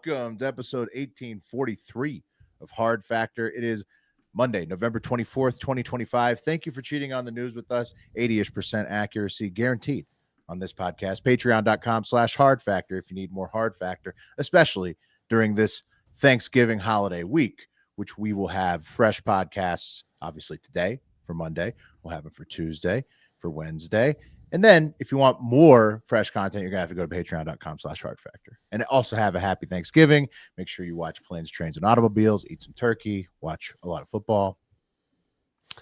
Welcome to episode 1843 of Hard Factor. It is Monday, November 24th, 2025. Thank you for cheating on the news with us. 80-ish% accuracy guaranteed on this podcast. Patreon.com/Hard Factor if you need more Hard Factor, especially during this Thanksgiving holiday week, which we will have fresh podcasts, obviously today for Monday. We'll have them for Tuesday, for Wednesday. And then if you want more fresh content, you're going to have to go to patreon.com/Hard Factor. And also have a happy Thanksgiving. Make sure you watch Planes, Trains, and Automobiles, eat some turkey, watch a lot of football.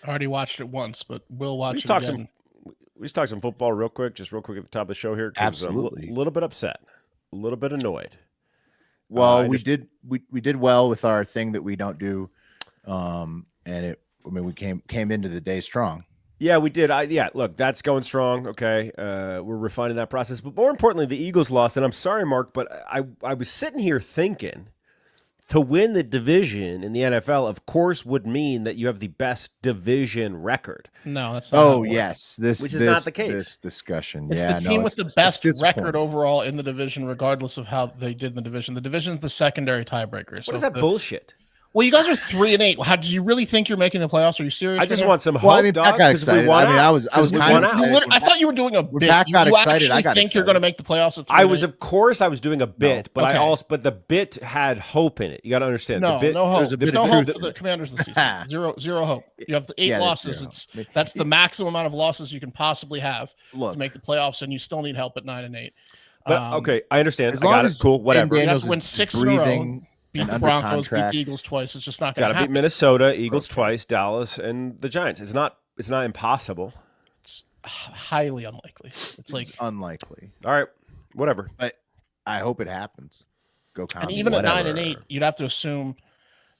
I already watched it once, but we'll watch it again. We just talk some football real quick at the top of the show here. Absolutely. A little bit upset, a little bit annoyed. Well, we did well with our thing that we don't do. And we came into the day strong. Yeah, we did. Look, that's going strong. Okay. We're refining that process. But more importantly, the Eagles lost. And I'm sorry, Mark, but I was sitting here thinking to win the division in the NFL, of course, would mean that you have the best division record. No, that's not. Oh, yes. Which is not the case. This discussion. It's the team with the best record overall in the division, regardless of how they did in the division. The division's the secondary tiebreaker. What is that bullshit? Well, you guys are 3-8. How do you really think you're making the playoffs? Are you serious? I just want some hope, dog. I got excited. I was kind of. I thought you were doing a bit. Pat got excited. I think you're going to make the playoffs at 3-8? I was doing a bit, but the bit had hope in it. You got to understand. No, the bit, no hope. There's no hope for the Commanders this season. Zero hope. You have the 8 losses. That's the maximum amount of losses you can possibly have to make the playoffs, and you still need help at 9-8. But okay, I understand. I got it. Cool. Whatever. You have to win 6 in a row. Beat the Broncos, beat the Eagles twice. It's just not going to happen. Got to beat Minnesota, Eagles twice, Dallas, and the Giants. It's not impossible. It's highly unlikely. It's unlikely. All right, whatever. But I hope it happens. And even at 9-8, you'd have to assume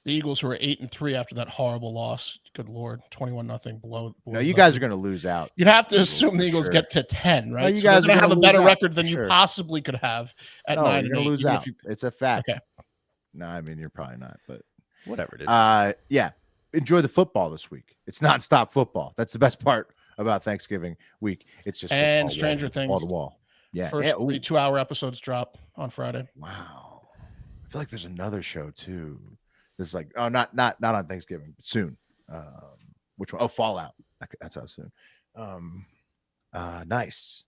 the Eagles, who are 8-3 after that horrible loss. Good Lord, 21-0 below. No, you guys are going to lose out. You'd have to assume the Eagles get to 10, right? No, you guys are going to have a better record than you possibly could have at 9-8. You're going to lose out. It's a fact. Okay. No, I mean, you're probably not, but whatever, dude. Yeah. Enjoy the football this week. It's nonstop football. That's the best part about Thanksgiving week. It's just and Stranger Things wall to wall. Yeah. First 3 2-hour episodes drop on Friday. Wow. I feel like there's another show too. This is like, not on Thanksgiving, but soon. Which one? Oh, Fallout. That's how soon. Nice.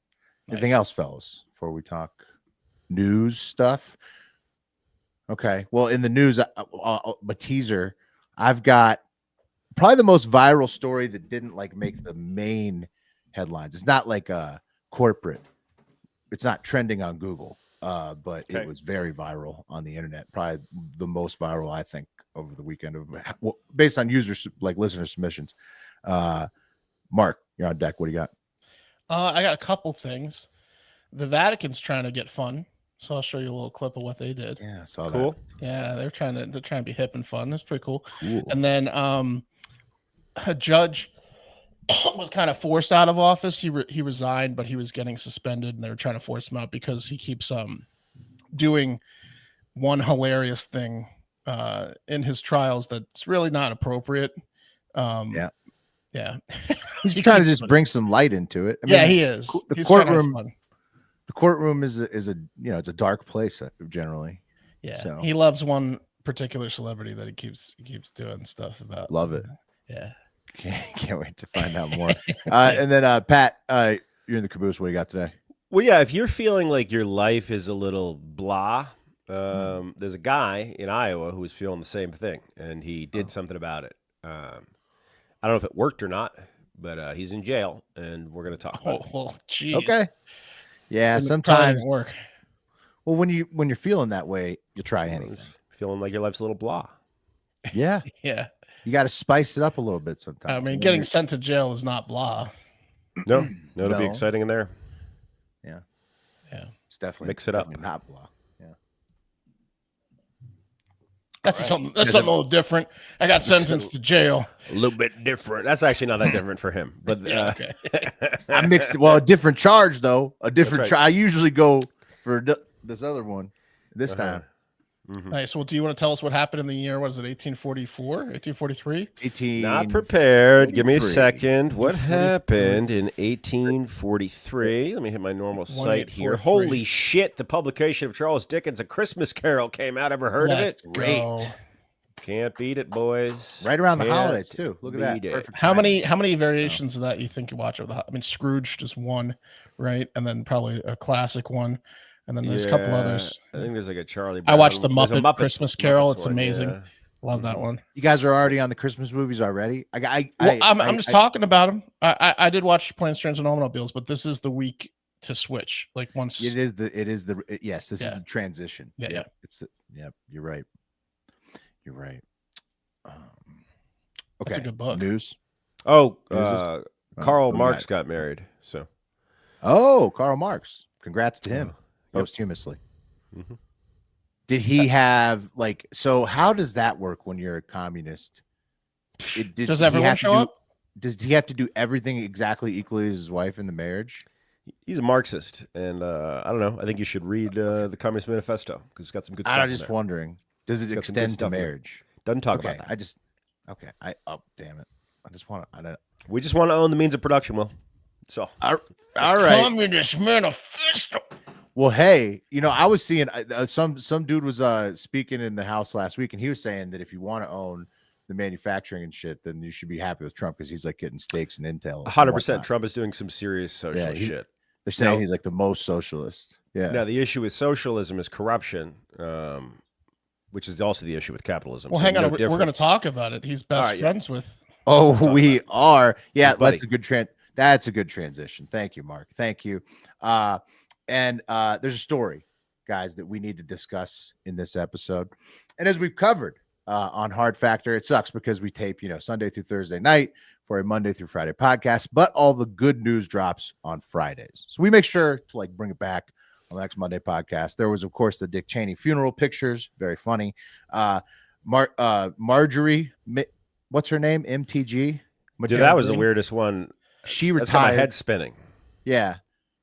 Anything else, fellas, before we talk news stuff? Okay. Well, in the news, a teaser. I've got probably the most viral story that didn't make the main headlines. It's not like a corporate. It's not trending on Google, but It was very viral on the internet. Probably the most viral, I think, over the weekend based on users listener submissions. Mark, you're on deck. What do you got? I got a couple things. The Vatican's trying to get fun. So I'll show you a little clip of what they did. Yeah, I saw that. Yeah, they're trying to be hip and fun. That's pretty cool. Ooh. And then a judge was kind of forced out of office. He resigned, but he was getting suspended, and they were trying to force him out because he keeps doing one hilarious thing in his trials that's really not appropriate. Yeah. He's trying to just bring some light into it. I mean, he is. He's the courtroom is it's a dark place generally. Yeah. So. He loves one particular celebrity that he keeps doing stuff about. Love it. Yeah. Can't wait to find out more. And then Pat, you're in the caboose. What do you got today? Well, yeah, if you're feeling like your life is a little blah, there's a guy in Iowa who was feeling the same thing, and he did something about it. I don't know if it worked or not, but he's in jail, and we're going to talk about it. Well, geez. Okay. Yeah, sometimes work. Well, when you're feeling that way, you try anything. Feeling like your life's a little blah. Yeah. Yeah. You got to spice it up a little bit sometimes. I mean, getting sent to jail is not blah. No, it'll be exciting in there. Yeah. It's definitely mix it up. Not blah. Yeah. That's something a little different. I got sentenced to jail. A little bit different. That's actually not that different for him. But okay. I mixed it. Well, a different charge though. A different charge. I usually go for this other one this time. Mhm. Nice. Well, do you want to tell us what happened in the year? What is it, 1844, 1843? 18. Not prepared. Give me a 43. second. What 43. happened in 1843? Let me hit my normal site here. Holy shit! The publication of Charles Dickens' A Christmas Carol came out. Ever heard of it? Go. Can't beat it, boys. Right around the Can't holidays too. Look at that. beat it. Perfect How timing. many variations of that you think you watch over the? I mean, Scrooge just one, right? And then probably a classic one, and then there's a couple others. I think there's like a Charlie. I watched the There's a Muppet Christmas Carol. Muppets It's one, amazing. yeah. Love that one. You guys are already on the Christmas movies already. I'm just talking about them. I did watch Planes, Trains, and Automobiles, but this is the week to switch. Like once It is the yes. This is Yeah. the transition. Yeah, yeah. It's You're right. You're right. Okay. That's a good book. News. Oh, Who's Karl who Marx got got married. So Oh, Karl Congrats Congrats to him Yep. posthumously. Mhm. Did he have like? So how does that work when you're a communist? Does everyone show up? Does he have to do everything exactly equally as his wife in the marriage? he's a Marxist, and I don't know. I think you should read the Communist Manifesto because it's got some good stuff. I'm in just there. wondering. Does it It's got some good extend to stuff in there. marriage? Doesn't talk Okay, about that. damn it. I just want to. I don't. We just want to own the means of production, Will. So All right. Communist Manifesto. Well, hey, I was seeing some dude was speaking in the House last week, and he was saying that if you want to own the manufacturing and shit, then you should be happy with Trump because he's like getting stakes and intel. and 100%, whatnot. Trump is doing some serious socialist shit. They're saying No. he's like the most socialist. Yeah. Now, the issue with socialism is corruption, which is also the issue with capitalism. Well, So hang on. no We're going to difference. talk about it. He's best All right, yeah. friends with. Oh, we are. Yeah, Yes, buddy. that's a good transition. Thank you, Mark. Thank you. And there's a story, guys, that we need to discuss in this episode. And as we've covered on Hard Factor, it sucks because we tape, Sunday through Thursday night for a Monday through Friday podcast, but all the good news drops on Fridays. So we make sure to bring it back on the next Monday podcast. There was, of course, the Dick Cheney funeral pictures. Very funny. Marjorie, what's her name? MTG. Dude, that was the weirdest one. She That's got my retired. head spinning. Yeah.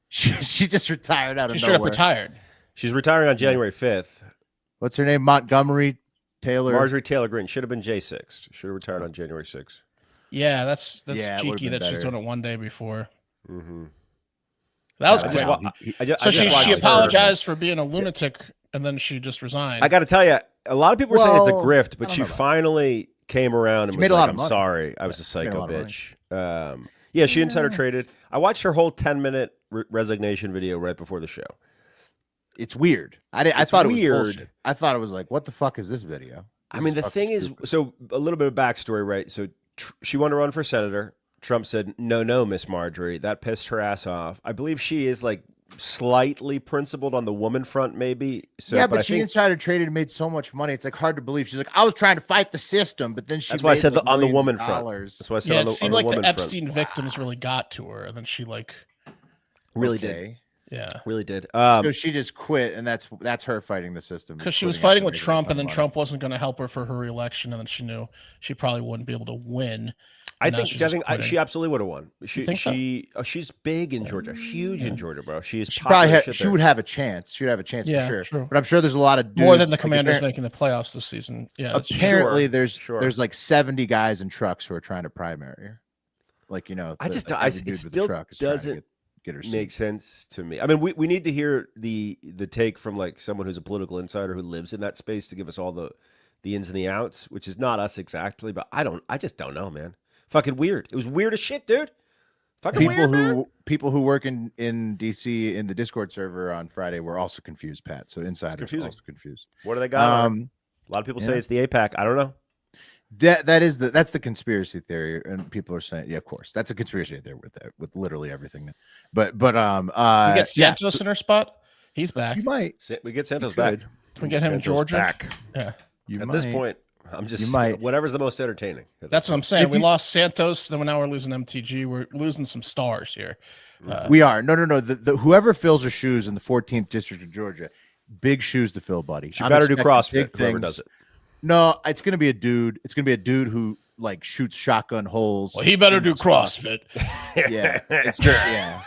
She just retired out of She should have nowhere. retired. She's retiring on January 5th. What's her name? Montgomery Taylor. Marjorie Taylor Greene should have been J6. Should have retired on January 6th. Yeah, that's Yeah, it would've cheeky been that she's better. doing it one day before. Mm-hmm. That was I quick. just, wa- I just, So I just watched she her. apologized for being a lunatic, and then she just resigned. I got to tell you, a lot of people are saying it's a Well, grift, I but don't she know about finally came around and She was made a like, lot of I'm money. sorry. I was a made a psycho lot of bitch. Yeah, she insider traded. I watched her whole 10-minute resignation video right before the show. It's weird. I It's thought it weird. was bullshit. I thought it was like, what the fuck is this video? I mean, the thing is, so a little bit of backstory, right? So she wanted to run for senator. Trump said, no, Miss Marjorie. That pissed her ass off. I believe she is like slightly principled on the woman front, maybe. So, yeah, but I she think insider traded and made so much money. It's like hard to believe. She's like, I was trying to fight the system, but then she. that's why I made, said like, on the millions of woman front. dollars. That's why I said yeah, on it the, seemed on like the the woman Epstein front. victims really got to her, and then she Really did. Okay. yeah, Really did. So she just quit, and that's her fighting the system. because just she was quitting fighting after with making a Trump, ton and then of money. Trump wasn't going to help her for her reelection, and then she knew she probably wouldn't be able to win. I and now think she's I just think quitting. she absolutely would have won. She think so? she's big in Georgia, huge in Georgia, bro. She is She popular probably as shit she there. would have a chance. She would have a chance Yeah, for sure. true. But I'm sure there's a lot of dudes, More than the like, Commanders making the playoffs this season. Yeah, that's apparently Sure, there's sure. there's like 70 guys in trucks who are trying to primary her. Like, I just like I, every it dude with a still truck is trying to doesn't get her seat. make sense to me. I mean, we need to hear the take from like someone who's a political insider who lives in that space to give us all the ins and the outs, which is not us exactly, but I just don't know, man. Fucking weird. It was weird as shit, dude. Fucking weird. People who work in DC in the Discord server on Friday were also confused, Pat. So insiders were confusing. also confused. What do they got? A lot of people say yeah. it's the APAC. I don't know. That's the conspiracy theory, and people are saying, yeah, of course, that's a conspiracy theory with literally everything. But we get Santos in her spot. He's back. you might. We get Santos You back. could. Can we get him in Santos Georgia? back. Yeah, You At might. this point, I'm just You might. whatever's the most entertaining. that's what I'm saying. If We you- lost Santos, then now we're losing MTG. We're losing some stars here. We are. No. The whoever fills her shoes in the 14th district of Georgia, big shoes to fill, buddy. She I'm better do expecting CrossFit. big Whoever things. does it. No, it's gonna be a dude. It's gonna be a dude who like shoots shotgun holes. Well, he better do stuff. CrossFit. Yeah, it's good. Yeah.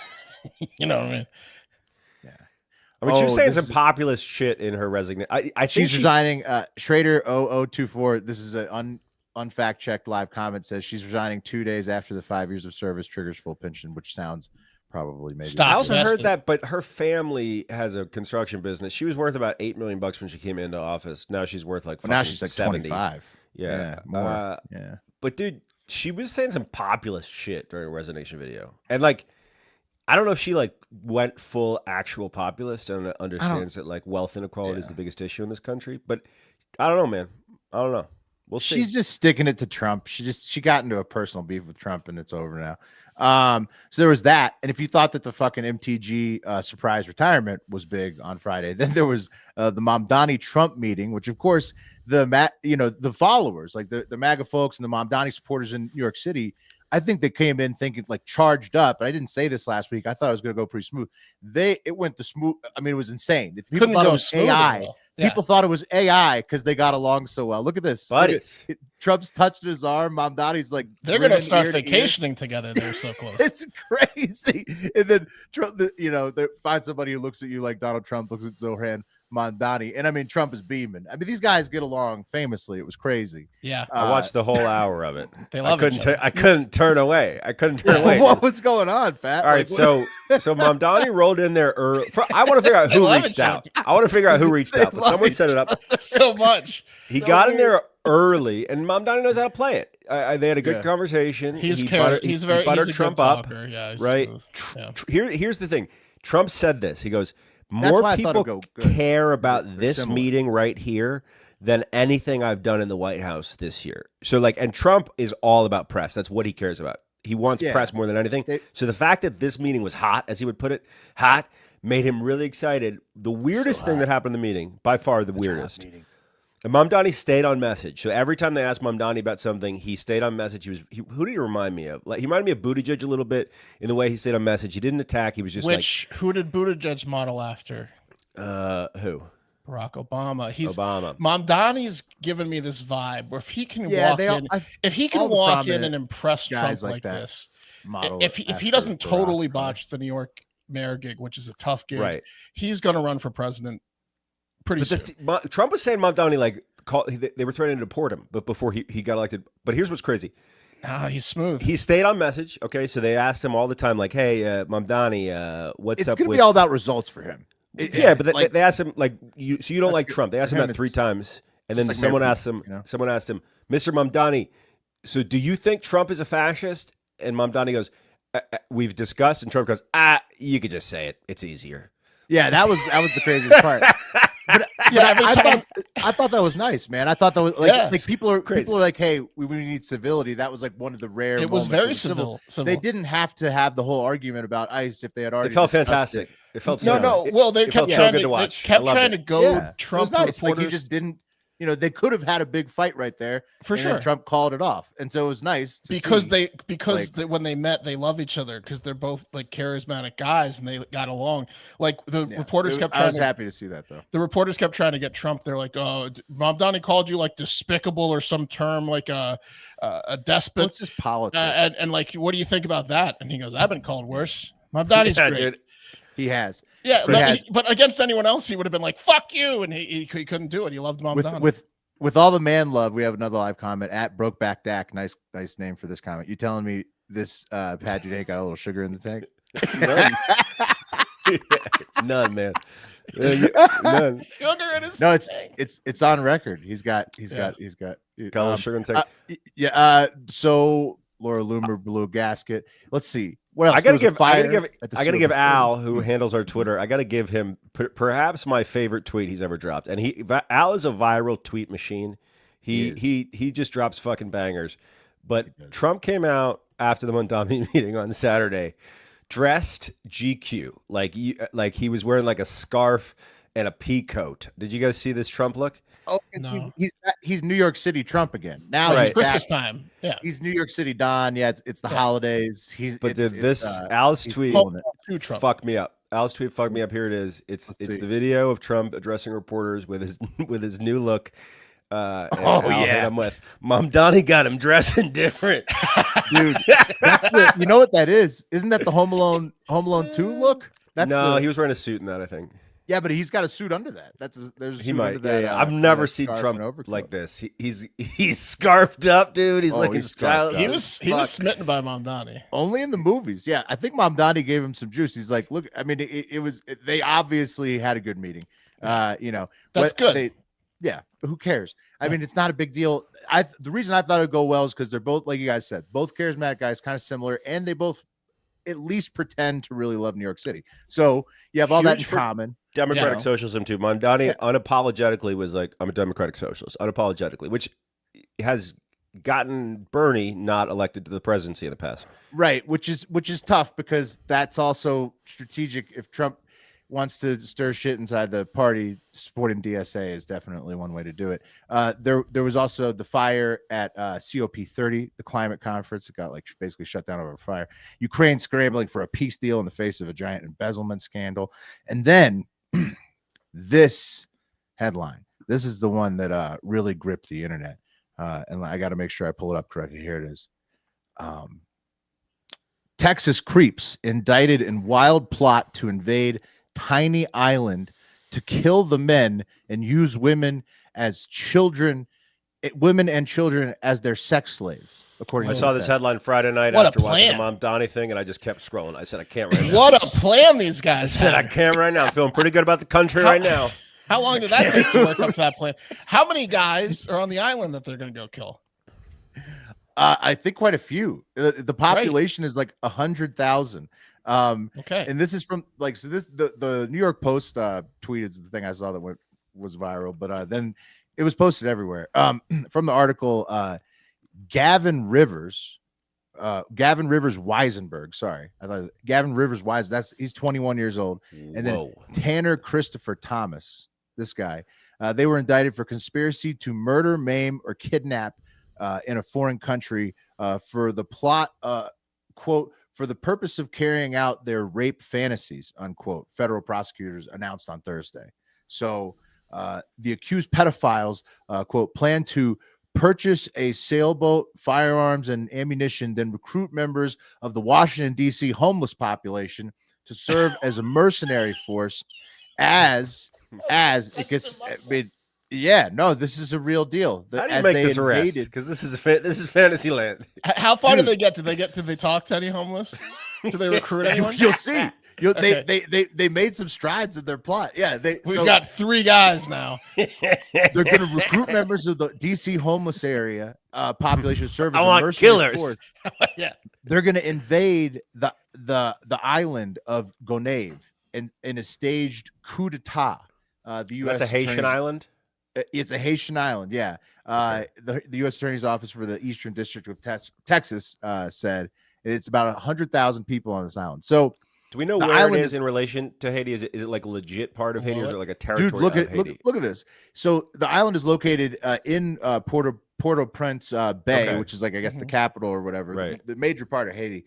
You know what I mean? I mean, she was saying this some populist shit in her resignation. I think she's resigning. Schrader 0024. This is an unfact checked live comment. Says she's resigning 2 days after the 5 years of service triggers full pension, which sounds probably maybe. Stop. I also Vested. heard that, but her family has a construction business. She was worth about $8 million when she came into office. Now she's worth like now she's like 70. 25. Yeah, more. Yeah, but dude, she was saying some populist shit during a resignation video, and like, I don't know if she like went full actual populist and understands that like wealth inequality is the biggest issue in this country. But I don't know, man. I don't know. We'll see. She's just sticking it to Trump. She got into a personal beef with Trump, and it's over now. So there was that. And if you thought that the fucking MTG surprise retirement was big on Friday, then there was the Mamdani Trump meeting, which of course the followers, like the MAGA folks and the Mamdani supporters in New York City, I think they came in thinking like charged up. And I didn't say this last week. I thought it was going to go pretty smooth. It went the smooth. I mean, it was insane. People thought it was AI. Yeah. People thought it was AI because they got along so well. Look at this. Buddies. Trump's touched his arm. Mamdani's like, they're going to start vacationing together. They're so close. It's crazy. And then Trump, they find somebody who looks at you like Donald Trump looks at Zohran Mamdani. And I mean, Trump is beaming. I mean, these guys get along famously. It was crazy. Yeah. I watched the whole hour of it. They love I couldn't turn away. I couldn't turn away. What was going on, Pat? All right, so Mamdani rolled in there early. I want to figure out who reached out. But someone set it up so much. He got in there early, and Mamdani knows how to play it. They had a good conversation. He's buttered Trump up. Yeah, right. Here's the thing. Trump said this. He goes, more people care about this meeting right here than anything I've done in the White House this year. So and Trump is all about press. That's what he cares about. He wants press more than anything. So the fact that this meeting was hot, as he would put it, made him really excited. The weirdest thing that happened in the meeting, by far the weirdest. And Mamdani stayed on message. So every time they asked Mamdani about something, he stayed on message. Who did he remind me of? Like he reminded me of Buttigieg a little bit in the way he stayed on message. He didn't attack. He was just who did Buttigieg model after? Who? Barack Obama. Obama. Mamdani's given me this vibe where if he can walk in and impress Trump like this, if he doesn't totally botch the New York mayor gig, which is a tough gig, right, he's going to run for president pretty soon. Trump was saying Mamdani they were threatening to deport him, but before he got elected. But here's what's crazy. He's smooth. He stayed on message. Okay, so they asked him all the time, like, "Hey, Mamdani, what's up?" It's going to be all about results for him. But they asked him you don't like Trump. They asked him that 3 times, and then someone asked him, Mr. Mamdani, so do you think Trump is a fascist? And Mamdani goes, we've discussed, and Trump goes, you could just say it. It's easier. Yeah, that was the craziest part. But I thought that was nice, man. I thought that was like people are like, hey, we need civility. That was like one of the rare. It was very civil. They didn't have to have the whole argument about ICE if they had already. It felt fantastic. It felt no. Well, they kept trying to watch. They kept trying to go Trump. It was nice. Like he just didn't. They could have had a big fight right there for sure. Trump called it off, and so it was nice because when they met, they love each other because they're both like charismatic guys and they got along. Like the reporters kept. I was happy to see that though. The reporters kept trying to get Trump. They're like, "Oh, Mamdani called you like despicable or some term like a despot." What's his politics? And like, what do you think about that? And he goes, "I've been called worse." Mamdani's great. Dude. He has. Yeah, but against anyone else, he would have been like, "Fuck you," and he couldn't do it. He loved Mamdani. With all the man love, we have another live comment at Brokeback Dak. Nice name for this comment. You telling me this Pat Duday got a little sugar in the tank? None, man. None. Sugar in his no, tank. It's on record. He's got a little sugar in the tank. So Laura Loomer blew a gasket. Let's see. What else? I gotta give Al, who handles our Twitter, I gotta give him perhaps my favorite tweet he's ever dropped. And Al is a viral tweet machine. He just drops fucking bangers. But Trump came out after the Mamdani meeting on Saturday, dressed GQ, like he was wearing like a scarf and a pea coat. Did you guys see this Trump look? Oh, no. He's New York City Trump again. Now it's Christmas time. Yeah, he's New York City Don. Yeah, it's the holidays. Al's tweet fucked me up. Al's tweet fucked me up. Here it is. It's the video of Trump addressing reporters with his new look. I'm with Mamdani got him dressing different, dude. You know what that is? Isn't that the Home Alone 2 look? He was wearing a suit in that, I think. Yeah, but he's got a suit under that. There's a He suit might. under that. Yeah. I've never that seen scarf Trump and overcoat. like this. He's scarfed up, dude. He's Oh, looking he's scarfed stylish. up. He was smitten by Mamdani. Only in the movies. Yeah, I think Mamdani gave him some juice. He's like, look, I mean, they obviously had a good meeting. That's good. Yeah, who cares? I mean, it's not a big deal. The reason I thought it would go well is because they're both, like you guys said, both charismatic guys, kind of similar, and they both at least pretend to really love New York City. So you have all that in Huge for common. Democratic socialism too. Mamdani unapologetically was like, I'm a democratic socialist, unapologetically, which has gotten Bernie not elected to the presidency in the past. Right, which is tough because that's also strategic. If Trump wants to stir shit inside the party, supporting DSA is definitely one way to do it. There was also the fire at COP30, the climate conference. It got like basically shut down over a fire. Ukraine scrambling for a peace deal in the face of a giant embezzlement scandal. And then this headline. This is the one that really gripped the internet. And I got to make sure I pull it up correctly. Here it is. Texas creeps indicted in wild plot to invade tiny island to kill the men and use women and children as their sex slaves. According I to saw the this Fed. headline Friday night What a after watching the plan. Mamdani thing, and I just kept scrolling. I said, I can't right now. What a plan these I guys said, I had. can't right now. I'm feeling pretty good about the country right now. How long did that take to work up to that plan? How many guys are on the island that they're going to go kill? I think quite a few. The population is like 100,000. Okay. And this is from the New York Post tweet is the thing I saw that was viral, but then it was posted everywhere. From the article, Gavin Rivers Weisenberg. Sorry, I thought Gavin Rivers Wise. He's 21 years old, and then Tanner Christopher Thomas. This guy, they were indicted for conspiracy to murder, maim, or kidnap in a foreign country for the plot, quote, for the purpose of carrying out their rape fantasies, unquote, federal prosecutors announced on Thursday. So the accused pedophiles, quote, plan to purchase a sailboat, firearms, and ammunition, then recruit members of the Washington, D.C. homeless population to serve as a mercenary force as it gets. This is a real deal. How do you make this arrest? Because this is fantasy land. How far did they get? Did they talk to any homeless? Did they recruit anyone? You'll see. Okay. They made some strides in their plot. Yeah, We've got 3 guys now. They're going to recruit members of the DC homeless area population service. I want killers. Force. Yeah, They're going to invade the island of Gonave in a staged coup d'état. The U.S. That's a Haitian island. It's a Haitian island. Yeah. The U.S. Attorney's Office for the Eastern District of Texas said it's about 100,000 people on this island. So. Do we know where it is in relation to Haiti? Is it like a legit part of Haiti, or is it like a territory of Haiti? Look at this. So the island is located in Port-au-Prince Bay, which is like, I guess, the capital or whatever, right. the major part of Haiti.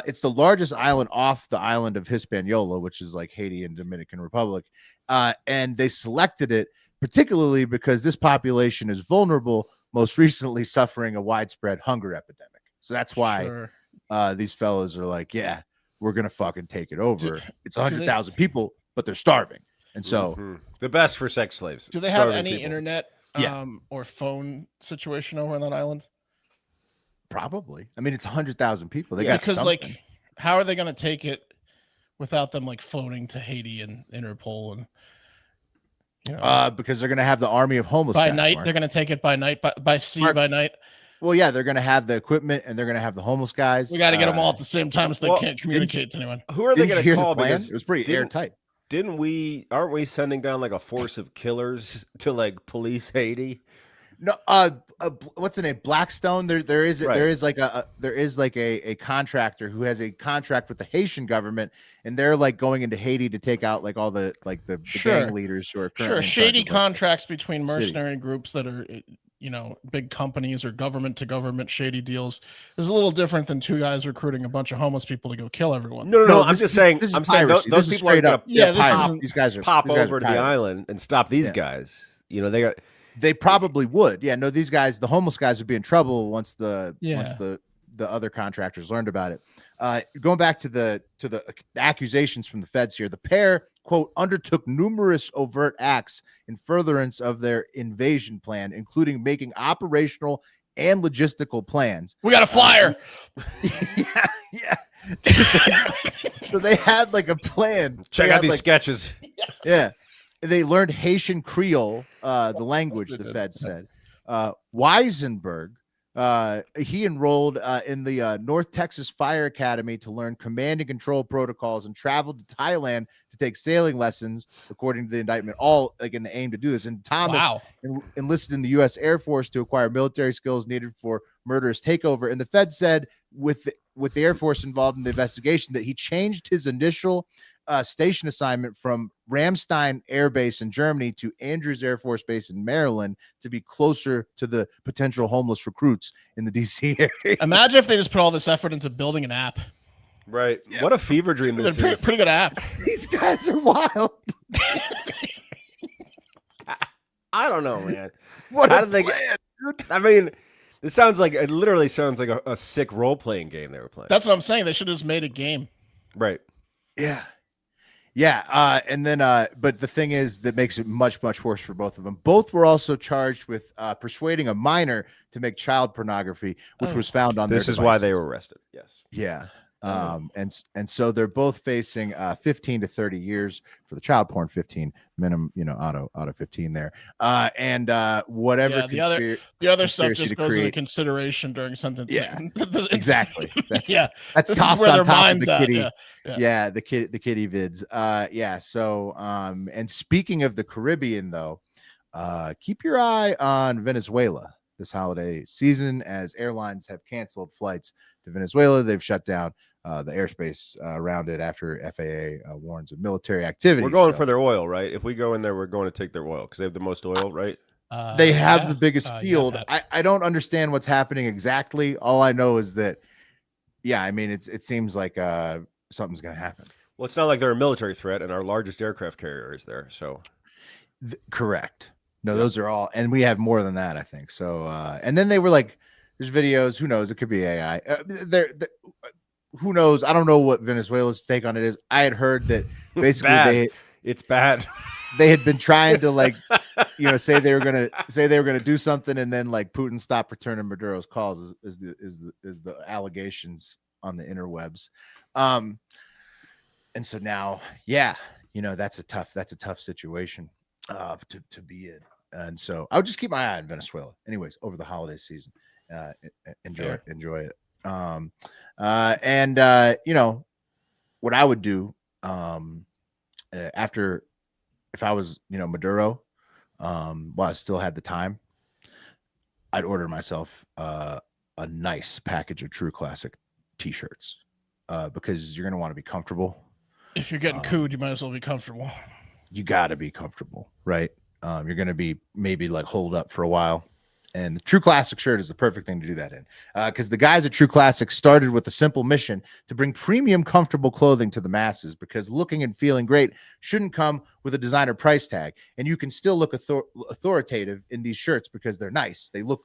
It's the largest island off the island of Hispaniola, which is like Haiti and Dominican Republic. And they selected it particularly because this population is vulnerable, most recently suffering a widespread hunger epidemic. So that's why these fellows are like, yeah, we're going to fucking take it over. It's 100,000 people, but they're starving. And so the best for sex slaves. Do they have any internet or phone situation over on that island? Probably. I mean, it's 100,000 people. They got because something. like, how are they going to take it without them like phoning to Haiti and Interpol and because they're going to have the army of homeless by guys, night? Mark. They're going to take it by night, by sea, Mark, by night. Well, yeah, they're going to have the equipment and they're going to have the homeless guys. We got to get them all at the same time so they can't communicate to anyone. Who are they going to call? Because it was pretty airtight. Aren't we sending down like a force of killers to like police Haiti? No, what's the name? Blackstone. There is like a contractor who has a contract with the Haitian government, and they're like going into Haiti to take out like all the gang leaders who are currently shady contracts between mercenary groups that are big companies or government to government shady deals is a little different than 2 guys recruiting a bunch of homeless people to go kill everyone. No. I'm just saying. I'm saying those people are going to these guys are pop over to the island and stop these guys. They probably would. Yeah, no, these guys, the homeless guys, would be in trouble once the other contractors learned about it. Going back to the accusations from the feds here, the pair quote, undertook numerous overt acts in furtherance of their invasion plan, including making operational and logistical plans. We got a flyer. Yeah. So they had like a plan. Check They out had, these like, sketches. Yeah. They learned Haitian Creole, the language, they the did. Fed said. Weisenberg, he enrolled in the North Texas Fire Academy to learn command and control protocols and traveled to Thailand to take sailing lessons, according to the indictment, all like in the aim to do this. And Thomas Wow. enlisted in the U.S. Air Force to acquire military skills needed for murderous takeover. And the Fed said with the Air Force involved in the investigation that he changed his initial station assignment from Ramstein Air Base in Germany to Andrews Air Force Base in Maryland to be closer to the potential homeless recruits in the D.C. area. Imagine if they just put all this effort into building an app. Right. Yeah. What a fever dream this is. Pretty good app. These guys are wild. I don't know, man. What How a did they plan, get? I mean, it literally sounds like a sick role playing game they were playing. That's what I'm saying. They should have just made a game. Right. Yeah. Yeah. And then, but the thing is that makes it much, much worse for both of them. Both were also charged with persuading a minor to make child pornography, which was found on this their is why they devices. were arrested. Yes. Yeah. And so they're both facing 15 to 30 years for the child porn, 15 minimum, auto 15 there. And whatever the other stuff conspiracy just to goes into create. consideration during sentencing. Yeah, exactly. That's this is tossed where on their top of minds the at. kitty. Yeah. The kitty vids. So and speaking of the Caribbean though, keep your eye on Venezuela this holiday season as airlines have canceled flights to Venezuela. They've shut down the airspace around it after FAA warns of military activity. We're going for their oil, right? If we go in there, we're going to take their oil because they have the most oil, right? They have the biggest field. I don't understand what's happening exactly. All I know is that, I mean, it seems like something's going to happen. Well, it's not like they're a military threat, and our largest aircraft carrier is there. So, correct. No, those are all, and we have more than that, I think. So, and then they were like, "There's videos. Who knows? It could be AI. Who knows? I don't know what Venezuela's take on it is. I had heard that basically it's bad. They had been trying to say they were gonna do something, and then like Putin stopped returning Maduro's calls is the allegations on the interwebs. And so now, that's a tough situation to be in. And so I'll just keep my eye on Venezuela. Anyways, over the holiday season, enjoy it. What I would do after, if I was Maduro, while I still had the time, I'd order myself a nice package of True Classic t-shirts because you're gonna want to be comfortable. If you're getting cooed, you might as well be comfortable. You got to be comfortable, right? You're gonna be maybe like holed up for a while. And the True Classic shirt is the perfect thing to do that in, because the guys at True Classic started with a simple mission to bring premium, comfortable clothing to the masses, because looking and feeling great shouldn't come with a designer price tag. And you can still look authoritative in these shirts because they're nice. They look,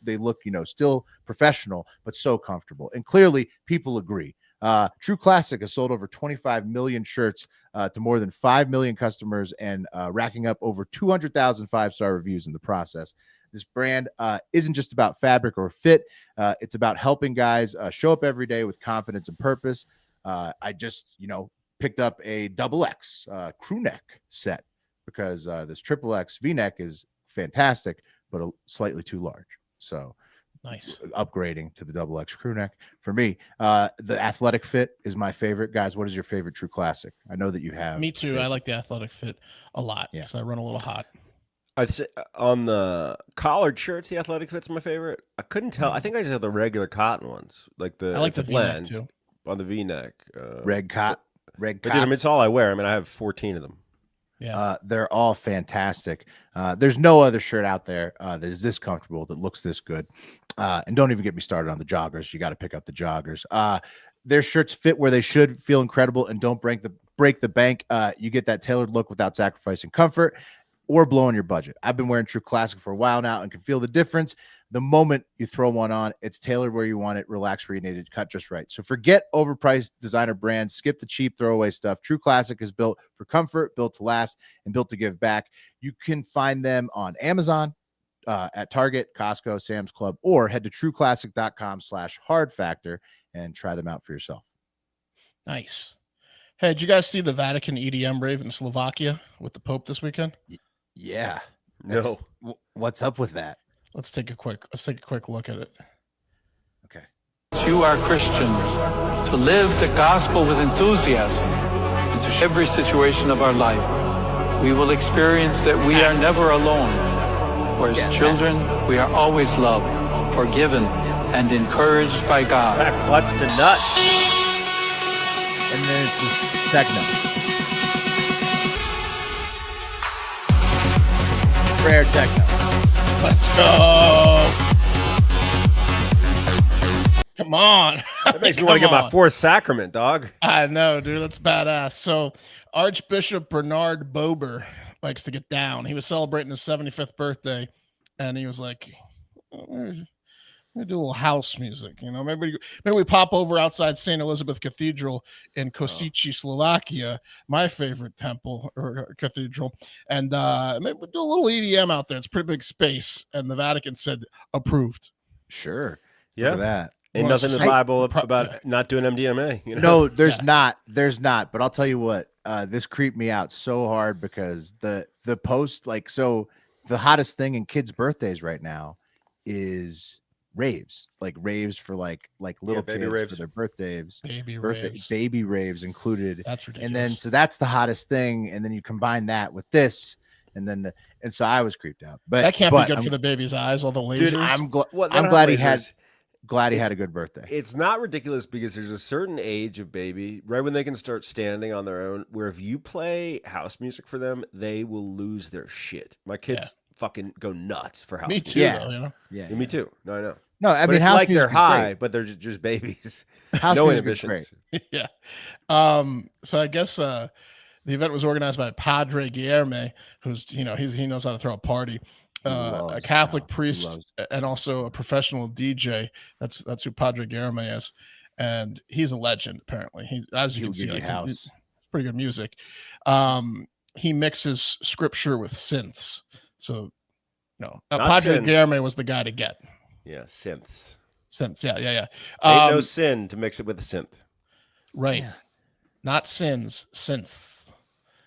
still professional, but so comfortable. And clearly people agree. True Classic has sold over 25 million shirts to more than 5 million customers and racking up over 200,000 5-star reviews in the process. This brand isn't just about fabric or fit. It's about helping guys show up every day with confidence and purpose. I just, picked up a XX crew neck set because this XXX V-neck is fantastic, but slightly too large. So nice. Upgrading to the XX crew neck for me. The athletic fit is my favorite. Guys, what is your favorite True Classic? I know that you have. Me too. I like the athletic fit a lot because I run a little hot. I'd say on the collared shirts, the athletic fit's my favorite. I couldn't tell. I think I just have the regular cotton ones, I like the blend too. On the V-neck. Red cot. Dude, it's all I wear. I mean, I have 14 of them. Yeah, they're all fantastic. There's no other shirt out there that is this comfortable, that looks this good. And don't even get me started on the joggers. You got to pick up the joggers. Their shirts fit where they should, feel incredible, and don't break the bank. You get that tailored look without sacrificing comfort or blowing your budget. I've been wearing True Classic for a while now and can feel the difference. the moment you throw one on, it's tailored where you want it, relaxed where you need it, cut just right. So forget overpriced designer brands, skip the cheap throwaway stuff. True Classic is built for comfort, built to last, and built to give back. You can find them on Amazon, at Target, Costco, Sam's Club, or head to trueclassic.com/hard factor and try them out for yourself. Nice. Hey, did you guys see the Vatican EDM rave in Slovakia with the Pope this weekend? Yeah. No. What's up with that? Let's take a quick look at it. Okay. You are Christians to live the gospel with enthusiasm and to every situation of our life. We will experience that we are never alone. For as children, we are always loved, forgiven, and encouraged by God. Back butts to nuts. And then it's just techno. Rare techno. Let's go. Come on. That makes me want to get my fourth sacrament, dog. I know, dude. That's badass. So Archbishop Bernard Bober likes to get down. He was celebrating his 75th birthday, and he was like, "We do a little house music, you know. Maybe we pop over outside St. Elizabeth Cathedral in Kosice, Slovakia, my favorite temple or cathedral, and maybe we'll do a little EDM out there. It's a pretty big space." And the Vatican said, "Approved." Sure. Yeah. Look at that. Ain't nothing in the Bible about not doing MDMA. You know? No, there's not. There's not. But I'll tell you what, this creeped me out so hard because the post, like, so the hottest thing in kids' birthdays right now is raves, like raves for like little baby kids raves. for their birthdays, Raves. baby raves included. That's ridiculous. And then so that's the hottest thing, and then you combine that with this, and then and so I was creeped out. But that can't be good for the baby's eyes. All the lasers. Dude, I'm Well, I'm not glad he lasers. had. Glad he had a good birthday. It's not ridiculous because there's a certain age of baby, right when they can start standing on their own, where if you play house music for them, they will lose their shit. My kids fucking go nuts for house Me music. too, Yeah. though, you know? Yeah, me too. No, I know. No, I But mean, it's house like music they're is high, great. but they're just babies. House No music is inhibitions. Yeah. So I guess the event was organized by Padre Guillerme, who's he knows how to throw a party. A Catholic priest and also a professional DJ. That's who Padre Guillerme is, and he's a legend. Apparently, as you can see, like, he's pretty good music. He mixes scripture with synths. So, Padre synths. Guillerme was the guy to get. Yeah, synths. Synths, yeah. Ain't no sin to mix it with a synth. Right. Yeah. Not sins, synths.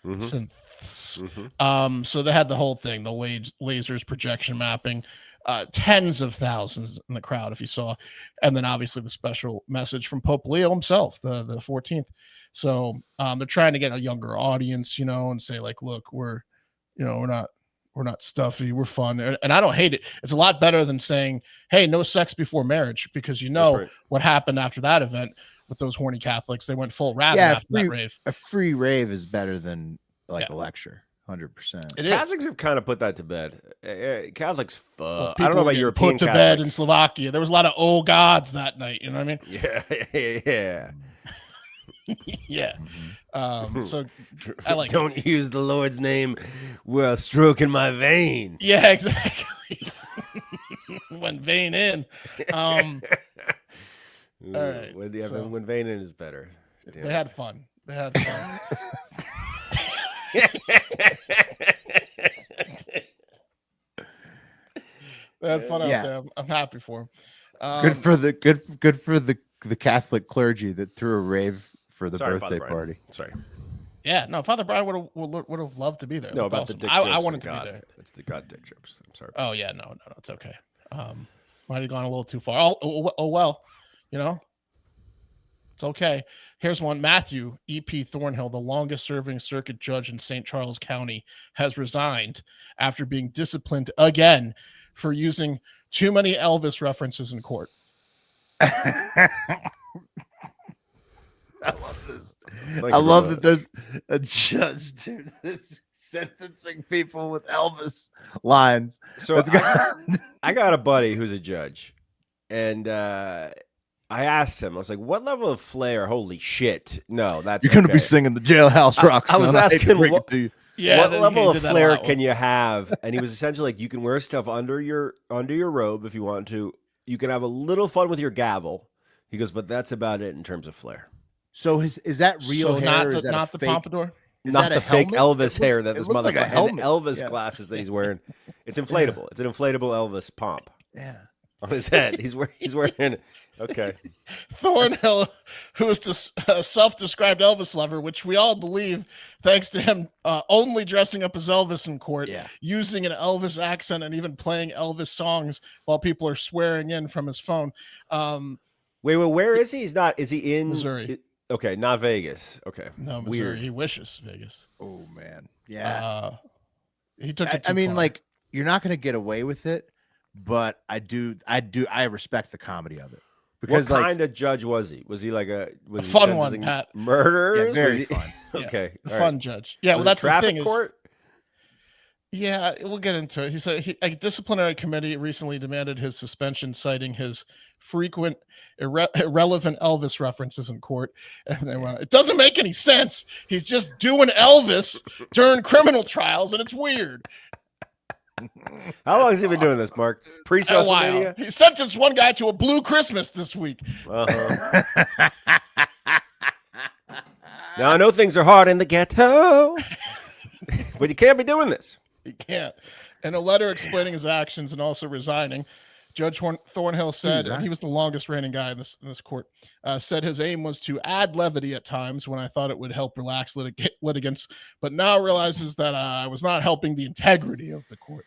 Mhm. Synths. Mhm. So they had the whole thing, the lasers, projection mapping, tens of thousands in the crowd, if you saw, and then obviously the special message from Pope Leo himself, the 14th. So they're trying to get a younger audience, and say like, look, we're not stuffy, we're fun, and I don't hate it. It's a lot better than saying, hey, no sex before marriage, because Right. what happened after that event with those horny Catholics. They went full rabbit Yeah, after that rave. A free rave is better than like a lecture, 100%. It is. Catholics have kind of put that to bed. Catholics, Well, I don't know people were about getting European put to Catholics. bed in Slovakia. There was a lot of old gods that night. You know what I mean? Yeah. Yeah. So I like. Don't use the Lord's name while stroking my vein. Yeah, exactly. Went vein in. All right, When vein in is better. Damn. They had fun. They had fun. They had fun out there. I'm happy for them. Good for the Catholic clergy that threw a rave for the Sorry, birthday Father Brian. party. Sorry. Yeah, no, Father Brian would have loved to be there. No, That's about awesome. the dick I jokes. wanted to God. be there. It's the God dick jokes. I'm sorry. Oh yeah, no, it's okay. Might have gone a little too far. Oh well, it's okay. Here's one. Matthew E.P. Thornhill, the longest serving circuit judge in St. Charles County, has resigned after being disciplined again for using too many Elvis references in court. I love this. Thank I you love for that there's a judge, dude, that's sentencing people with Elvis lines. So That's I got a buddy who's a judge, and I asked him, I was like, what level of flair? Holy shit. No, that's You're going to okay. be singing the Jailhouse Rock I was son. hate to asking break what- it to you. Yeah, what he level of did that a flair lot. can you have? And he was essentially like, you can wear stuff under your robe if you want to. You can have a little fun with your gavel. He goes, but that's about it in terms of flair. So is that real So hair? not Or the, is that not a the fake? pompadour? Is Not that the a fake helmet? Elvis hair that it this looks like a motherfucker, and the helmet. Elvis Yeah. glasses that he's wearing. It's inflatable. It's an inflatable Elvis pomp Yeah. on his head. He's wearing. Okay. Thornhill, who is a self-described Elvis lover, which we all believe, thanks to him only dressing up as Elvis in court, Yeah. using an Elvis accent, and even playing Elvis songs while people are swearing in from his phone. Wait, where is he? He's not. Is he in Missouri. Okay, not Vegas. Okay. No, Missouri. Weird. He wishes Vegas. Oh man. Yeah. He took it too I mean, far. like, you're not going to get away with it, but I respect the comedy of it because What like kind of judge was he? Was he like a a fun one, Pat. murderers? yeah, very Was he- fun. Okay, A all fun right. judge. Yeah, Was well, it that's the traffic thing. Is, court? yeah, we'll get into it. He said a disciplinary committee recently demanded his suspension, citing his frequent irrelevant Elvis references in court. And they went, it doesn't make any sense. He's just doing Elvis during criminal trials, and it's weird. How long has he been doing this, Mark? A Pre-social while. media? He sentenced one guy to a blue Christmas this week. Uh-huh. Now I know things are hard in the ghetto, but you can't be doing this. He can't. In a letter explaining his actions and also resigning, Judge Thornhill said, and he was the longest reigning guy in this court, said his aim was to add levity at times when I thought it would help relax litigants, but now realizes that I was not helping the integrity of the court.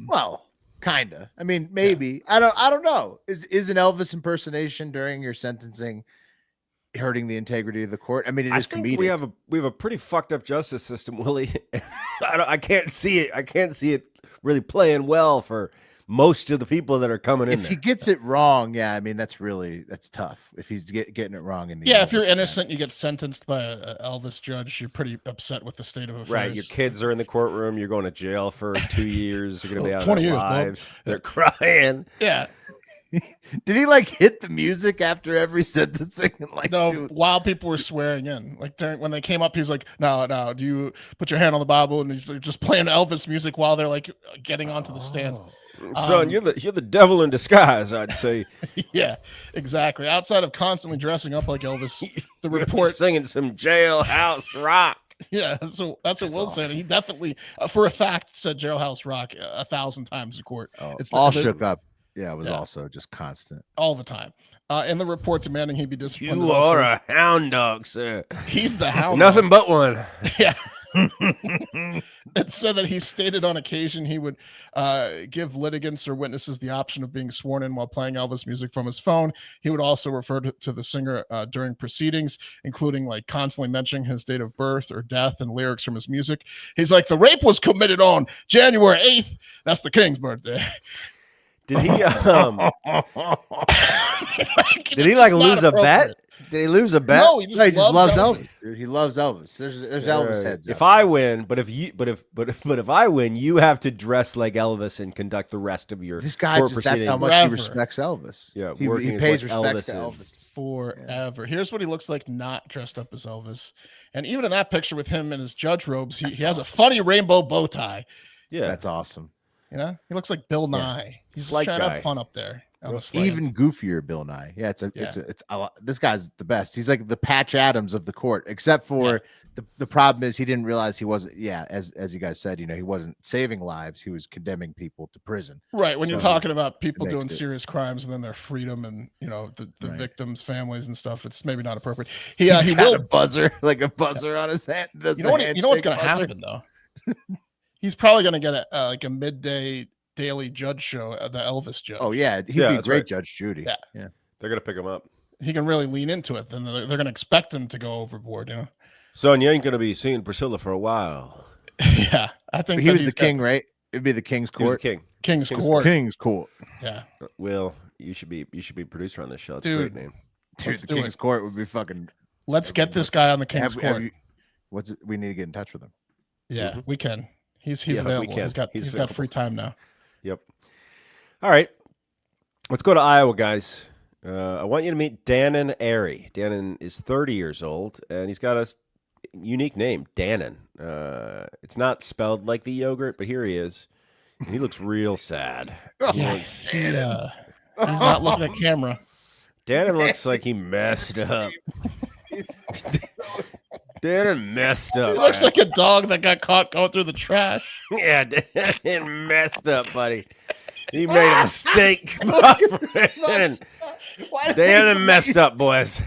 Well, kinda. I mean, maybe. I don't know. Is an Elvis impersonation during your sentencing hurting the integrity of the court? I mean, it I is think comedic. we have a pretty fucked up justice system, Willie. I can't see it. I can't see it really playing well for most of the people that are coming in if there. he gets it wrong, yeah, I mean that's tough. If he's getting it wrong in the Yeah, if you're Elvis innocent, you get sentenced by a Elvis judge, you're pretty upset with the state of affairs. Right, your kids are in the courtroom. You're going to jail for 2 years. You're going to be out of 20 their years, bub. lives. They're crying. Yeah. Did he like hit the music after every sentencing? And, like, No, do- while people were swearing in, like when they came up, he was like, "No, do you put your hand on the Bible?" And he's like, just playing Elvis music while they're like getting onto the stand. Son, you're the devil in disguise, I'd say. Yeah, exactly. Outside of constantly dressing up like Elvis, the You're report. singing some jailhouse rock. Yeah, so that's what Will said. He definitely, for a fact, said Jailhouse Rock 1,000 times in court. Oh, It's all the- shook up. Yeah, it was Yeah. also just constant. all the time. In the report demanding he be disciplined. You also- are a hound dog, sir. He's the hound. Nothing but one. Yeah. It said that he stated on occasion he would give litigants or witnesses the option of being sworn in while playing Elvis music from his phone. He would also refer to the singer during proceedings, including like constantly mentioning his date of birth or death and lyrics from his music. He's like, the rape was committed on January 8th. That's the king's birthday. Did he did he It's like just lose not a bet? appropriate. Did he lose a bet? No, he No, he just loves Elvis. Elvis. Dude. He loves Elvis. There's Elvis heads. If out I there. win, but if I win, you have to dress like Elvis and conduct the rest of your This guy court just that's how proceedings. much Forever. he respects Elvis. Yeah, he working his pays way respects to Elvis Elvis. Forever. Here's what he looks like not dressed up as Elvis. And even in that picture with him in his judge robes, he has a funny rainbow bow tie. Yeah, That's awesome. You know, he looks like Bill Nye. He's just Slight trying to guy. have fun up there. On Real the sled. Even goofier Bill Nye. Yeah, it's a lot. This guy's the best. He's like the Patch Adams of the court, except for the problem is he didn't realize he wasn't. Yeah, as you guys said, you know, he wasn't saving lives. He was condemning people to prison. Right. When you're So, talking about people it doing makes it- serious crimes and then their freedom and, you know, the Right. victims' families and stuff, it's maybe not appropriate. He He's got will. a buzzer, like a buzzer on his hand. Does You the know what? You know what's handshake going to buzzer. happen though. He's probably going to get like a midday daily judge show, the Elvis judge. Oh yeah, he'd Yeah, be that's great, right. Judge Judy. Yeah. yeah. they're gonna pick him up. He can really lean into it. Then they're going to expect him to go overboard. You know. Son, you ain't gonna be seeing Priscilla for a while. Yeah, I think He that was the he's got king, right? It'd be the king's He was the court. king. King's King's Court. King's court. Yeah. Will, you should be producer on this show. It's a Dude. great name. Dude, Let's the do king's it. court would be fucking. Let's get this guy on the King's Have- Court. have you- what's it? We need to get in touch with him. Yeah, Mhm. we can. He's Yeah, we available. can. He's got He's got free time now. Yep. All right. Let's go to Iowa, guys. I want you to meet Dannon Airy. Dannon is 30 years old, and he's got unique name, Dannon. It's not spelled like the yogurt, but here he is. And he looks real sad. He's not looking at camera. Dannon looks like he messed up. Dannon messed up. He looks like a dog that got caught going through the trash. Yeah, Dannon messed up, buddy. He made a mistake, my friend. Dannon messed up, boys.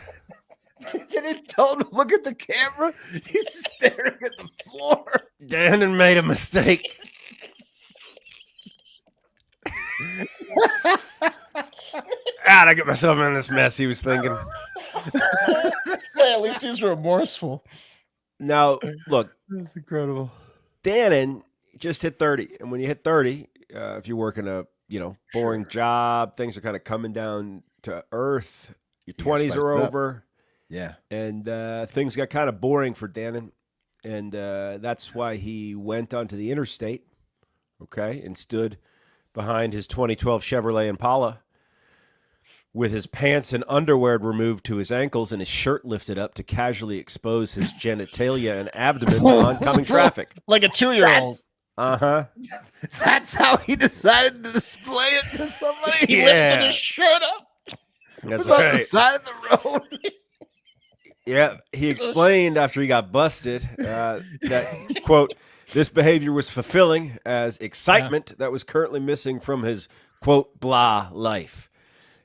Can he tell him to look at the camera? He's staring at the floor. Dannon made a mistake. I get myself in this mess, he was thinking. Hey, at least he's remorseful. Now, look. That's incredible. Dannon just hit 30. And when you hit 30, if you're working a boring job, things are kind of coming down to earth. Your 20s are over. Yeah. And things got kind of boring for Dannon. And that's why he went onto the interstate, and stood behind his 2012 Chevrolet Impala with his pants and underwear removed to his ankles and his shirt lifted up to casually expose his genitalia and abdomen to oncoming traffic. Like a 2-year-old. Uh-huh. That's how he decided to display it to somebody. He lifted his shirt up. That's It was on the right. side of the road. Yeah, he explained after he got busted that, quote, this behavior was fulfilling as excitement that was currently missing from his, quote, blah life.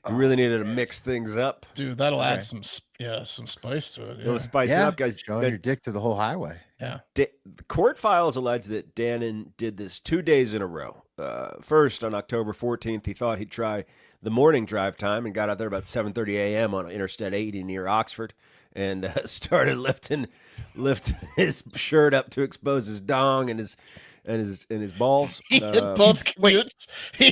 He really needed to mix things up. Dude, that'll add some spice to it. A little spice it up, guys. Showing your dick to the whole highway. Yeah. The court files allege that Dannon did this 2 days in a row. First, on October 14th, he thought he'd try the morning drive time and got out there about 7:30 a.m. on Interstate 80 near Oxford and started lifting his shirt up to expose his dong and his balls. He hit both commutes.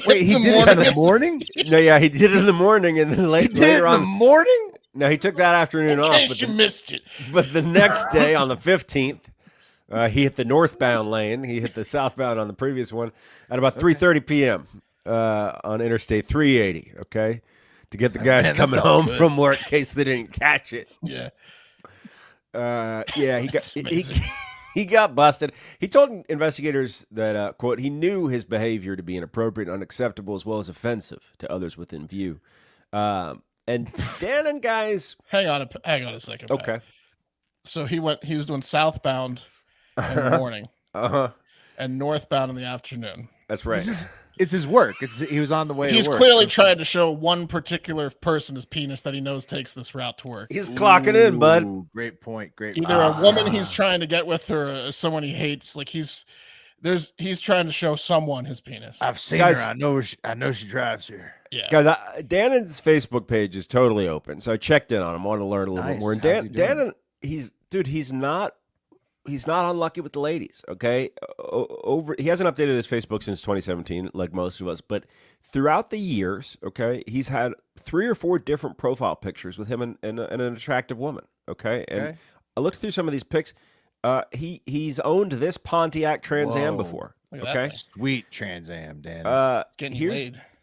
Wait, he did it in the morning? No, yeah, he did it in the morning, and then later on in the morning? No, he took that afternoon In off. case But you missed it. But the next day, on the 15th, he hit the northbound lane. He hit the southbound on the previous one at about 3:30 p.m. On Interstate 380. Okay, to get the guys coming home from work in case they didn't catch it. Yeah. Yeah, he got busted. He told investigators that, quote, he knew his behavior to be inappropriate and unacceptable as well as offensive to others within view. And Dannon, guys. Hang on a second. Pat. Okay. So he was doing southbound in the morning. And northbound in the afternoon. That's right. It's his work. He was on the way He's to work. clearly trying to show one particular person his penis that he knows takes this route to work. He's clocking in, bud. Great point. Either a woman he's trying to get with or someone he hates. Like he's trying to show someone his penis. I've seen Guys, her. I know she drives here. Yeah. Guys, Dannon's Facebook page is totally open. So I checked in on him. I wanted to learn a little bit more. And Dannon, he's not unlucky with the ladies, okay? He hasn't updated his Facebook since 2017, like most of us, but throughout the years, okay, he's had 3 or 4 different profile pictures with him and an attractive woman, okay? And I looked through some of these pics. He's owned this Pontiac Trans Am before, okay? Sweet Trans Am, Dan.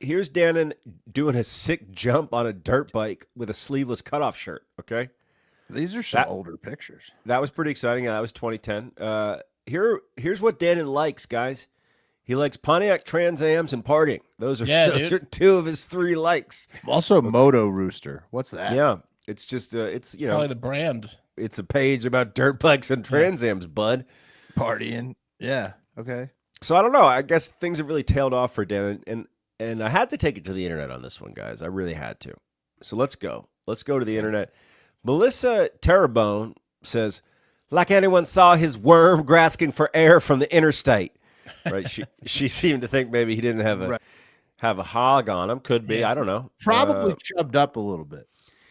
Here's Dannon doing a sick jump on a dirt bike with a sleeveless cutoff shirt, okay? These are some older pictures. That was pretty exciting. Yeah, that was 2010. Here's what Dannon likes, guys. He likes Pontiac Trans Ams and partying. Those are 2 of his 3 likes. Also, Moto Rooster. What's that? Yeah, it's just it's probably the brand. It's a page about dirt bikes and Trans Ams, bud. Partying. Yeah. Okay. So I don't know. I guess things have really tailed off for Dannon, and I had to take it to the internet on this one, guys. I really had to. So let's go. Let's go to the internet. Melissa Terrebonne says, like anyone saw his worm grasping for air from the interstate. Right? She seemed to think maybe he didn't have a hog on him. Could be. I don't know. Probably chubbed up a little bit.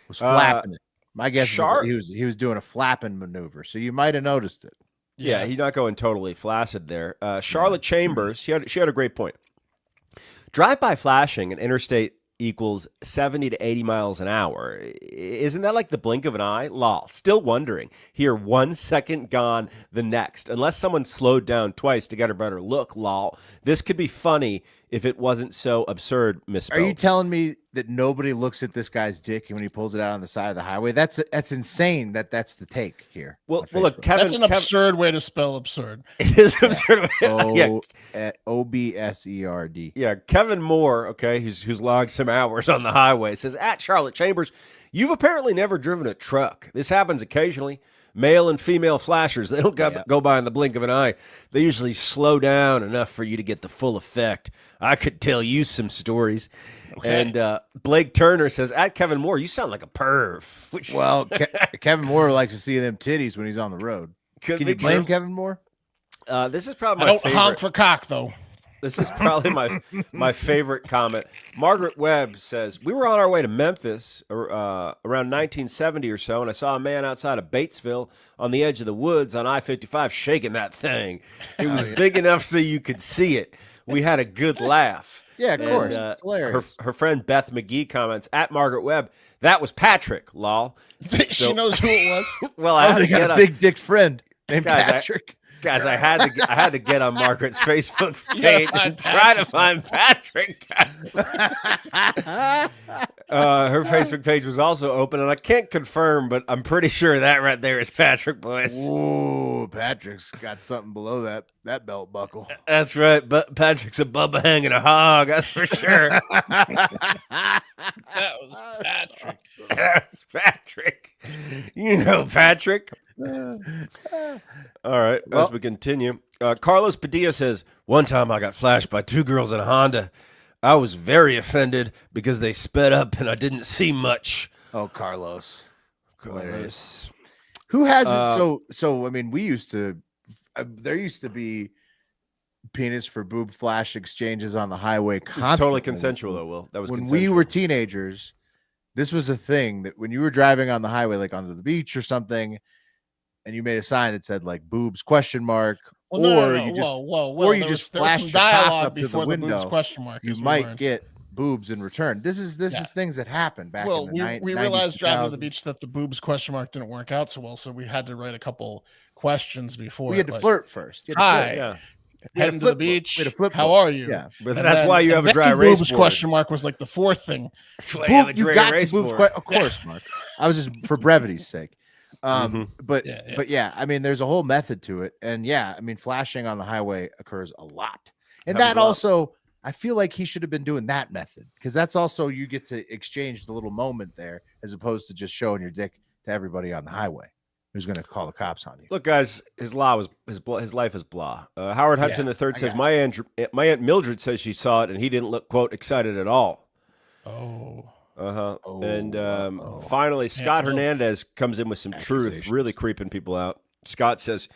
Was flapping it. My guess is he was doing a flapping maneuver, so you might have noticed it. Yeah, he's not going totally flaccid there. Charlotte Chambers, she had a great point. Drive-by flashing in interstate equals 70 to 80 miles an hour. Isn't that like the blink of an eye? Lol. Still wondering. Here, 1 second gone, the next. Unless someone slowed down twice to get a better look, lol. This could be funny if it wasn't so absurd, misspelled. Are you telling me that nobody looks at this guy's dick when he pulls it out on the side of the highway? That's insane. That's the take here. Well, on look, Facebook. Kevin. That's an absurd way to spell absurd. It is absurd. OBSERD. Yeah, Kevin Moore, okay, who's logged some hours on the highway, says, at Charlotte Chambers, you've apparently never driven a truck. This happens occasionally. Male and female flashers, they don't go by in the blink of an eye. They usually slow down enough for you to get the full effect. I could tell you some stories. Okay. And Blake Turner says, at Kevin Moore, you sound like a perv. Which... Well, Kevin Moore likes to see them titties when he's on the road. Can you blame Kevin Moore? This is probably my favorite. I don't honk for cock, though. This is probably my favorite comment. Margaret Webb says, we were on our way to Memphis around 1970 or so, and I saw a man outside of Batesville on the edge of the woods on I-55 shaking that thing. It was big enough so you could see it. We had a good laugh. Yeah, of course. It's hilarious. Her friend Beth McGee comments, at Margaret Webb, that was Patrick, lol. She knows who it was. Well, I had to get a big dick friend named Patrick. Guys, I had to get on Margaret's Facebook page and try to find Patrick. Her Facebook page was also open, and I can't confirm, but I'm pretty sure that right there is Patrick, boys. Whoa, Patrick's got something below that belt buckle. That's right, but Patrick's a bubba hanging a hog, that's for sure. That was Patrick. That was Patrick. You know Patrick. All right, as we continue, Carlos Padilla says, one time I got flashed by two girls in a Honda. I was very offended because they sped up and I didn't see much. Oh, Carlos. Who hasn't? So I mean, we used to. There used to be penis for boob flash exchanges on the highway. It's totally consensual, though. Will that was when consensual. we were teenagers. This was a thing that when you were driving on the highway, like onto the beach or something, and you made a sign that said like boobs ? Well, you just flash your cock up to the window. Question mark. You might get boobs in return. This is things that happened back in the 90s. We realized driving to the beach that the boobs question mark didn't work out so well, so we had to write a couple questions before. We had to flirt first. Hi. Heading to the beach. How are you? Yeah, but that's why you have a dry race board. Question mark was like the fourth thing. You got to boobs. Of course, Mark. I was just for brevity's sake. But yeah, I mean, there's a whole method to it, and yeah, I mean, flashing on the highway occurs a lot, and that also, I feel like he should have been doing that method because that's also you get to exchange the little moment there as opposed to just showing your dick to everybody on the highway who's going to call the cops on you. Look, guys, his life is blah. Howard Hudson III says my aunt Mildred says she saw it and he didn't look quote excited at all. Finally, Scott Hernandez comes in with some truth, really creeping people out. Scott says,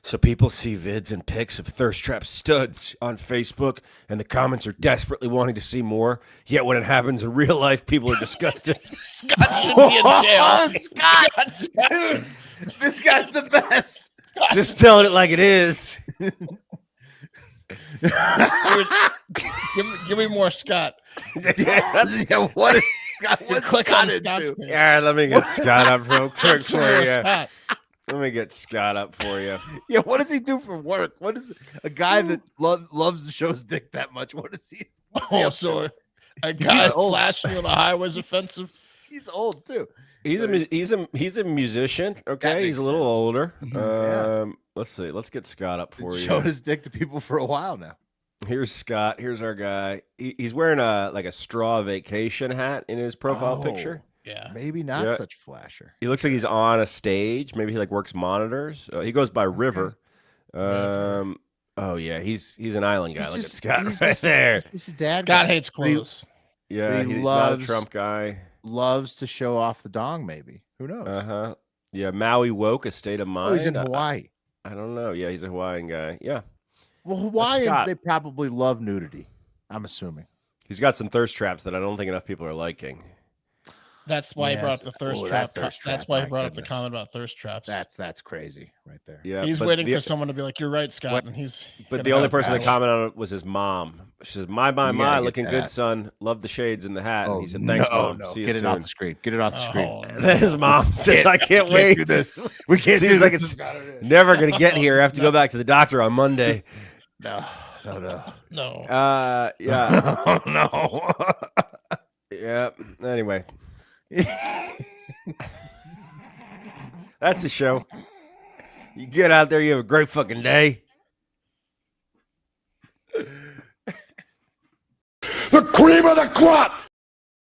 so people see vids and pics of thirst trap studs on Facebook, and the comments are desperately wanting to see more. Yet when it happens in real life, people are disgusted. Scott should be in jail. Scott, dude, this guy's the best. Just telling it like it is. Give me more Scott. What is Scott? Click on Scott's page. Yeah, let me get Scott up real quick for you. Let me get Scott up for you. Yeah, what does he do for work? What is a guy that loves to show his dick that much? What is he? So a guy flashing on the highway is offensive. He's old too. He's a musician. Okay, he's a little older. Let's see. Let's get Scott up for you. Showed his dick to people for a while now. Here's Scott. Here's our guy. He's wearing a straw vacation hat in his profile picture. Yeah, maybe not such a flasher. He looks like he's on a stage. Maybe he works monitors. He goes by River. Oh yeah, he's an island guy. Look at Scott right there. He's a dad. Scott hates clothes. Yeah, he's not a Trump guy. Loves to show off the dong. Maybe who knows? Yeah, Maui woke, a state of mind. Oh, he's in Hawaii. I don't know. Yeah, he's a Hawaiian guy. Yeah. Well, Hawaiians, they probably love nudity. I'm assuming. He's got some thirst traps that I don't think enough people are liking. That's why he brought up the thirst trap. That's why he brought up the comment about thirst traps. That's crazy right there. Yeah, he's waiting for someone to be like, "You're right, Scott," and he's. But the only person that commented on it was his mom. She says, "My, looking good, son. Love the shades and the hat." And he said, "Thanks, Mom. See you soon." Get it off the screen. Get it off the screen. Then his mom says, "I can't wait. Do this. We can't do Seems this. like it's never going to get here. I have to go back to the doctor on Monday." No, No. Yeah. Oh, no. Yeah. Anyway. That's the show. You get out there, you have a great fucking day. The cream of the crop!